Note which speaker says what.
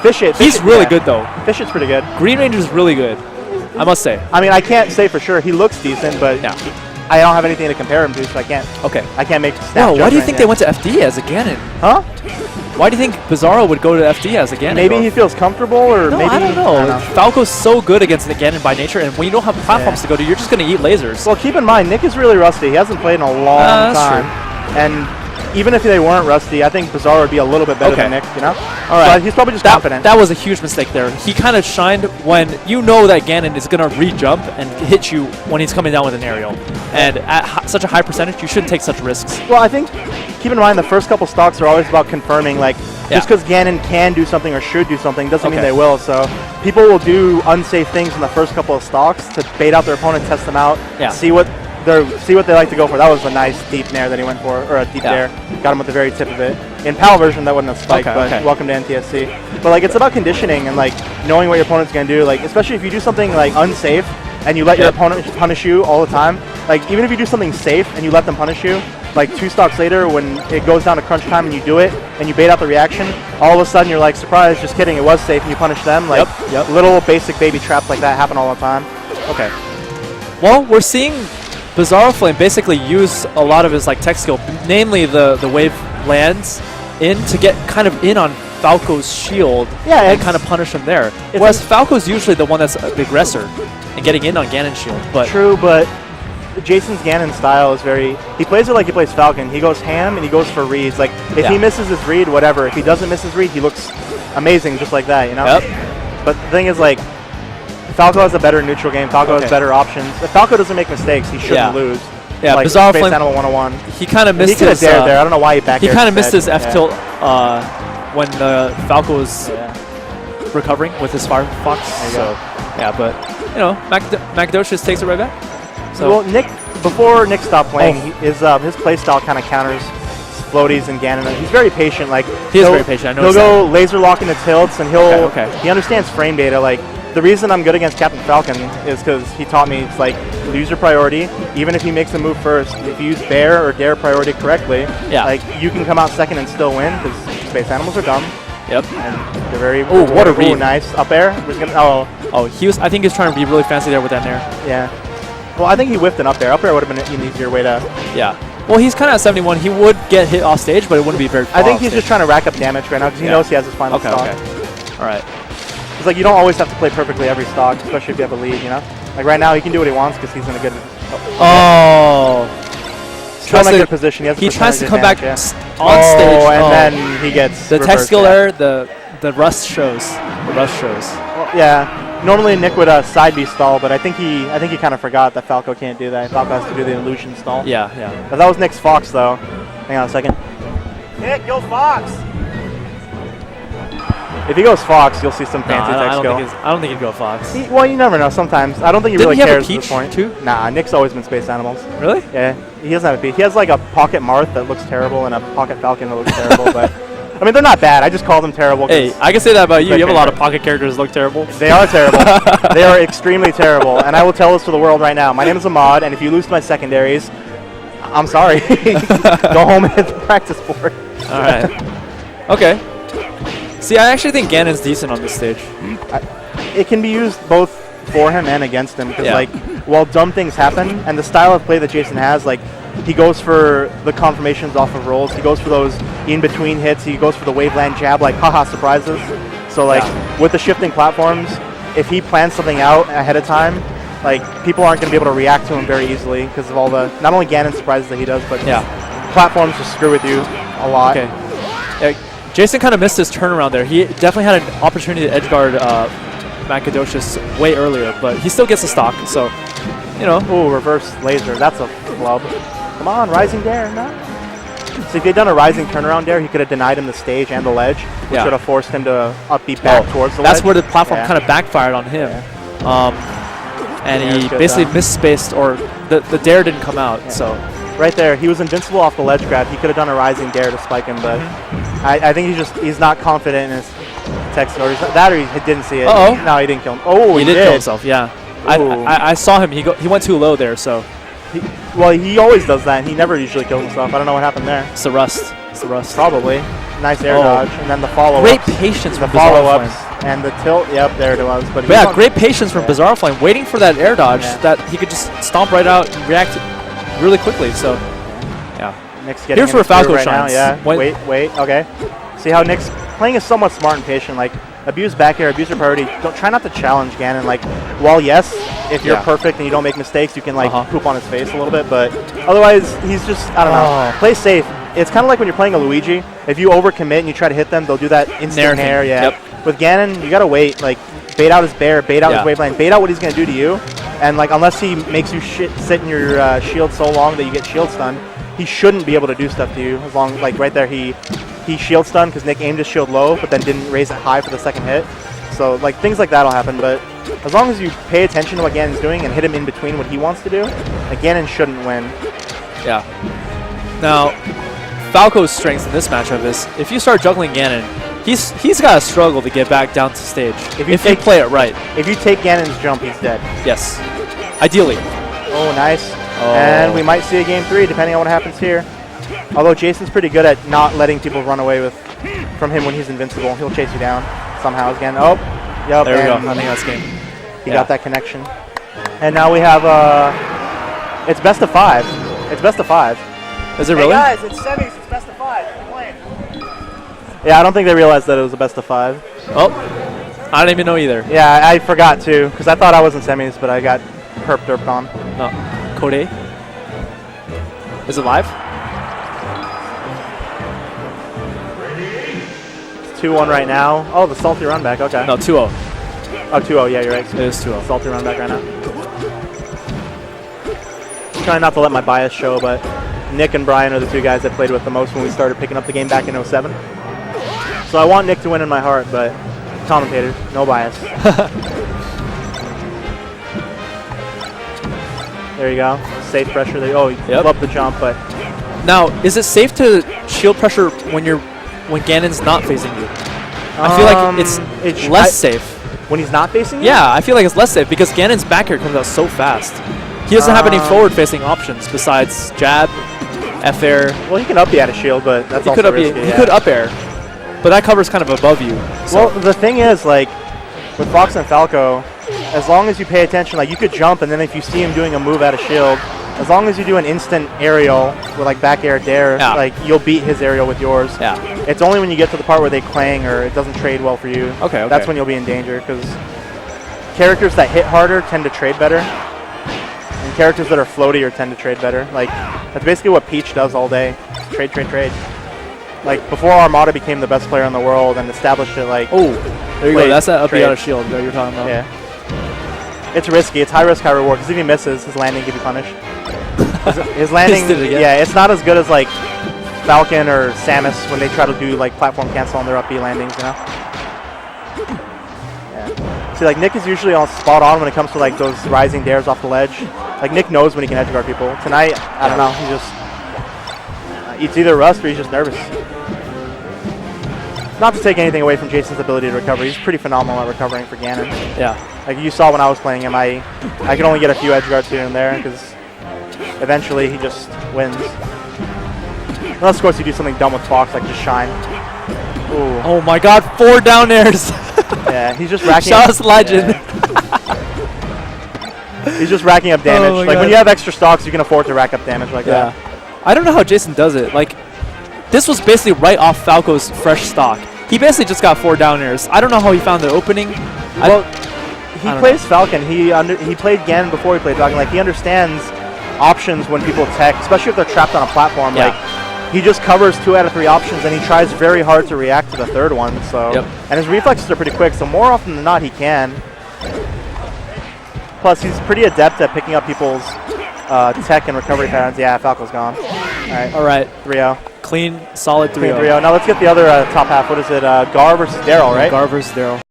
Speaker 1: Fish It.
Speaker 2: He's really good, though.
Speaker 1: Fish It's pretty good.
Speaker 2: Green Ranger is really good, I must say.
Speaker 1: I mean, I can't say for sure. He looks decent, but I don't have anything to compare him to, so I can't.
Speaker 2: Okay.
Speaker 1: I can't make snap
Speaker 2: Wow, why do you
Speaker 1: judgment
Speaker 2: think
Speaker 1: yet.
Speaker 2: they went to FD as a Ganon?
Speaker 1: Huh?
Speaker 2: Why do you think Bizzaro would go to FD as a Ganon?
Speaker 1: Maybe he feels comfortable, or
Speaker 2: no,
Speaker 1: maybe
Speaker 2: I don't know. Falco's so good against the Ganon by nature, and when you don't have platforms to go to, you're just going to eat lasers.
Speaker 1: Well, keep in mind, Nick is really rusty. He hasn't played in a long time.
Speaker 2: True.
Speaker 1: And even if they weren't rusty, I think Bizzaro would be a little bit better than Nick, you know?
Speaker 2: All right.
Speaker 1: But he's probably just confident.
Speaker 2: That was a huge mistake there. He kind of shined when you know that Ganon is going to re-jump and hit you when he's coming down with an aerial. And at such a high percentage, you shouldn't take such risks.
Speaker 1: Well, I think, keep in mind, the first couple stocks are always about confirming, like, just because Ganon can do something or should do something doesn't mean they will. So people will do unsafe things in the first couple of stocks to bait out their opponent, test them out, see what they like to go for. That was a nice deep nair that he went for, or a deep dare. Got him at the very tip of it. In PAL version, that wasn't a spike, but welcome to NTSC. But like, it's about conditioning and like knowing what your opponent's gonna do. Like, especially if you do something like unsafe and you let your opponent punish you all the time. Like, even if you do something safe and you let them punish you, like 2 stocks later, when it goes down to crunch time and you do it and you bait out the reaction, all of a sudden you're like, surprise, just kidding, it was safe, and you punish them. Like, little basic baby traps like that happen all the time.
Speaker 2: Okay. Well, we're seeing Bizzaro Flame basically use a lot of his like tech skill, namely the wave lands in to get kind of in on Falco's shield and kind of punish him there. Whereas Falco's usually the one that's the aggressor and getting in on Ganon's shield. But
Speaker 1: true, but Jason's Ganon style is very, he plays it like he plays Falcon. He goes ham and he goes for reads. Like, if he misses his read, whatever. If he doesn't miss his read, he looks amazing just like that, you know? But the thing is, like, Falco has a better neutral game. Falco has better options. If Falco doesn't make mistakes, he shouldn't lose.
Speaker 2: Yeah,
Speaker 1: like
Speaker 2: Bizzaro
Speaker 1: Space
Speaker 2: Flame,
Speaker 1: Animal 101.
Speaker 2: He kind of missed
Speaker 1: he could have dared there. I don't know why he back.
Speaker 2: He kind of missed his F tilt when Falco was recovering with his Firefox. So yeah, but you know, mackadocious takes it right back. So
Speaker 1: well, Nick, before Nick stopped playing, his play style kind of counters floaties and Ganon. He's very patient. Like,
Speaker 2: he is very patient. I know.
Speaker 1: He'll go laser lock into tilts, and he understands frame data. Like, the reason I'm good against Captain Falcon is because he taught me, it's like, lose your priority. Even if he makes a move first, if you use bear or dare priority correctly, like, you can come out second and still win, because space animals are dumb.
Speaker 2: Yep.
Speaker 1: And they're very
Speaker 2: what a read.
Speaker 1: Nice. Up air.
Speaker 2: He was. I think he was trying to be really fancy there with that nair.
Speaker 1: Yeah. Well, I think he whiffed an up air. Up air would have been an easier way to.
Speaker 2: Yeah. Well, he's kind of at 71. He would get hit off stage, but it wouldn't be very far
Speaker 1: I think he's just trying to rack up damage right now because he knows he has his final stock.
Speaker 2: All right.
Speaker 1: It's like, you don't always have to play perfectly every stock, especially if you have a lead, you know? Like, right now, he can do what he wants because he's in a good... Still in a good position.
Speaker 2: He tries to come back on stage.
Speaker 1: And then he gets
Speaker 2: the tech skill error, the rust shows. The rust shows.
Speaker 1: Well, yeah. Normally Nick would side B stall, but I think he kind of forgot that Falco can't do that. Falco has to do the illusion stall.
Speaker 2: Yeah, yeah.
Speaker 1: But that was Nick's Fox, though. Hang on a second. Nick, go Fox! If he goes Fox, you'll see some fancy tech skill.
Speaker 2: I don't think he'd go Fox.
Speaker 1: Well, you never know sometimes. I don't think he really cares at this point.
Speaker 2: Too?
Speaker 1: Nah, Nick's always been Space Animals.
Speaker 2: Really?
Speaker 1: Yeah. He doesn't have a Peach. He has like a Pocket Marth that looks terrible and a Pocket Falcon that looks terrible, but... I mean, they're not bad. I just call them terrible.
Speaker 2: Hey, I can say that about you. You have a lot of pocket characters that look terrible.
Speaker 1: They are terrible. They are extremely terrible. And I will tell this to the world right now. My name is Ahmad, and if you lose to my secondaries, I'm sorry. Go home and hit the practice board.
Speaker 2: All right. Okay. See, I actually think Ganon's decent on this stage.
Speaker 1: It can be used both for him and against him. Because, like, while dumb things happen, and the style of play that Jason has, like, he goes for the confirmations off of rolls. He goes for those in-between hits. He goes for the waveland jab, like, haha, surprises. So, like, with the shifting platforms, if he plans something out ahead of time, like, people aren't going to be able to react to him very easily because of all the, not only Ganon surprises that he does, but platforms just screw with you a lot.
Speaker 2: Okay. Jason kind of missed his turnaround there. He definitely had an opportunity to edge guard mackadocious way earlier, but he still gets a stock, so, you know.
Speaker 1: Ooh, reverse laser. That's a flub. Come on, Rising Dare, no. So if he had done a Rising turnaround dare, he could have denied him the stage and the ledge, which would have forced him to upbeat back towards the ledge.
Speaker 2: That's where the platform kind of backfired on him. And he basically misspaced, or the dare didn't come out, so.
Speaker 1: Right there, he was invincible off the ledge grab. He could have done a Rising Dare to spike him, but I think he's not confident in his text, or that, or he didn't see it. No, he didn't kill him. Oh, he did
Speaker 2: kill himself, yeah. I saw him. He went too low there, so.
Speaker 1: Well, he always does that. He never usually kills himself. I don't know what happened there.
Speaker 2: It's the rust. It's the rust.
Speaker 1: Probably. nice air dodge, and then the follow-ups.
Speaker 2: Great patience
Speaker 1: The
Speaker 2: from Bizzaro
Speaker 1: follow-ups
Speaker 2: Flame.
Speaker 1: and the tilt. Yep, there it was. But
Speaker 2: Yeah, great patience from Bizzaro Flame, waiting for that air dodge that he could just stomp right out and react really quickly. So, yeah.
Speaker 1: Nick's getting
Speaker 2: here's where Falco
Speaker 1: right
Speaker 2: shines.
Speaker 1: now. Yeah. Wait. Okay. See how Nick's playing is somewhat smart and patient. Like, abuse back air, abuse your priority. Don't try not to challenge Ganon. Like, while yes, if you're perfect and you don't make mistakes, you can like poop on his face a little bit. But otherwise, he's just I don't know. Play safe. It's kind of like when you're playing a Luigi. If you overcommit and you try to hit them, they'll do that instant nair. Yeah.
Speaker 2: Yep.
Speaker 1: With Ganon, you gotta wait. Like, bait out his bear, bait out his waveland, bait out what he's gonna do to you. And like, unless he makes you sit in your shield so long that you get shield stun, he shouldn't be able to do stuff to you. As long like right there, he shield stunned because Nick aimed his shield low, but then didn't raise it high for the second hit. So like things like that'll happen. But as long as you pay attention to what Ganon's doing and hit him in between what he wants to do, like, Ganon shouldn't win.
Speaker 2: Yeah. Now, Falco's strength in this matchup is if you start juggling Ganon, he's got to struggle to get back down to stage if you play it right.
Speaker 1: If you take Ganon's jump, he's dead.
Speaker 2: Yes. Ideally.
Speaker 1: Oh, nice. And we might see a game 3 depending on what happens here. Although Jason's pretty good at not letting people run away from him when he's invincible. He'll chase you down somehow again. Oh, yep.
Speaker 2: There we go. I think that's game.
Speaker 1: He got that connection. And now we have it's best of 5. It's best of 5.
Speaker 2: Is it really?
Speaker 1: Hey guys, it's semis. It's best of 5. Keep playing. Yeah, I don't think they realized that it was a best of 5.
Speaker 2: Oh, I didn't even know either.
Speaker 1: Yeah, I forgot too because I thought I was in semis, but I got derped on.
Speaker 2: No. Code A? Is it live?
Speaker 1: It's 2-1 right now. Oh, the salty run back. Okay.
Speaker 2: No, 2-0.
Speaker 1: Oh, 2-0. Yeah, you're right.
Speaker 2: It is 2-0.
Speaker 1: Salty run back right now. Trying not to let my bias show, but Nick and Brian are the two guys I played with the most when we started picking up the game back in 07. So I want Nick to win in my heart, but commentators, no bias. There you go. Safe pressure. There. Oh, you love the jump, but
Speaker 2: now is it safe to shield pressure when Ganon's not facing you? I feel like it's less safe
Speaker 1: when he's not facing you.
Speaker 2: Yeah, I feel like it's less safe because Ganon's back air comes out so fast. He doesn't have any forward-facing options besides jab, F air.
Speaker 1: Well, he can up out of shield, but that's also risky.
Speaker 2: He could up air, but that cover's kind of above you.
Speaker 1: So. Well, the thing is, like with Fox and Falco, as long as you pay attention, like you could jump, and then if you see him doing a move out of shield, as long as you do an instant aerial with like back air dare, like you'll beat his aerial with yours.
Speaker 2: Yeah.
Speaker 1: It's only when you get to the part where they clang or it doesn't trade well for you.
Speaker 2: Okay.
Speaker 1: That's when you'll be in danger because characters that hit harder tend to trade better, and characters that are floatier tend to trade better. Like that's basically what Peach does all day. Trade, trade, trade. Like before Armada became the best player in the world and established it, like
Speaker 2: there you go. That's that up out of shield that you're talking about.
Speaker 1: Yeah. It's risky. It's high risk, high reward. Because if he misses, his landing can be punished. His landing, yeah, it's not as good as like Falcon or Samus when they try to do like platform cancel on their up B landings, you know. Yeah. See, like Nick is usually on spot on when it comes to like those rising dares off the ledge. Like Nick knows when he can edge guard people. Tonight, I don't know. He just it's either rust or he's just nervous. Not to take anything away from Jason's ability to recover. He's pretty phenomenal at recovering for Ganon.
Speaker 2: Yeah.
Speaker 1: Like you saw when I was playing him, I could only get a few edge guards here and there because eventually he just wins. Unless of course you do something dumb with Fox, like just shine. Ooh.
Speaker 2: Oh my God! 4 down airs.
Speaker 1: Yeah, he's just racking.
Speaker 2: Shaw's legend.
Speaker 1: Yeah. He's just racking up damage.
Speaker 2: Oh
Speaker 1: like when you have extra stocks, you can afford to rack up damage like that.
Speaker 2: I don't know how Jason does it. Like this was basically right off Falco's fresh stock. He basically just got 4 down airs. I don't know how he found the opening.
Speaker 1: Well, he plays Falcon. He played Ganon before he played Falcon. Like he understands options when people tech, especially if they're trapped on a platform. Like he just covers 2 out of 3 options, and he tries very hard to react to the third one. So, and his reflexes are pretty quick. So more often than not, he can. Plus, he's pretty adept at picking up people's tech and recovery patterns. Yeah, Falco's gone. All right, 3-0.
Speaker 2: Clean, solid 3-0.
Speaker 1: Now let's get the other top half. What is it? Gar versus Daryl, right?
Speaker 2: Gar versus Daryl.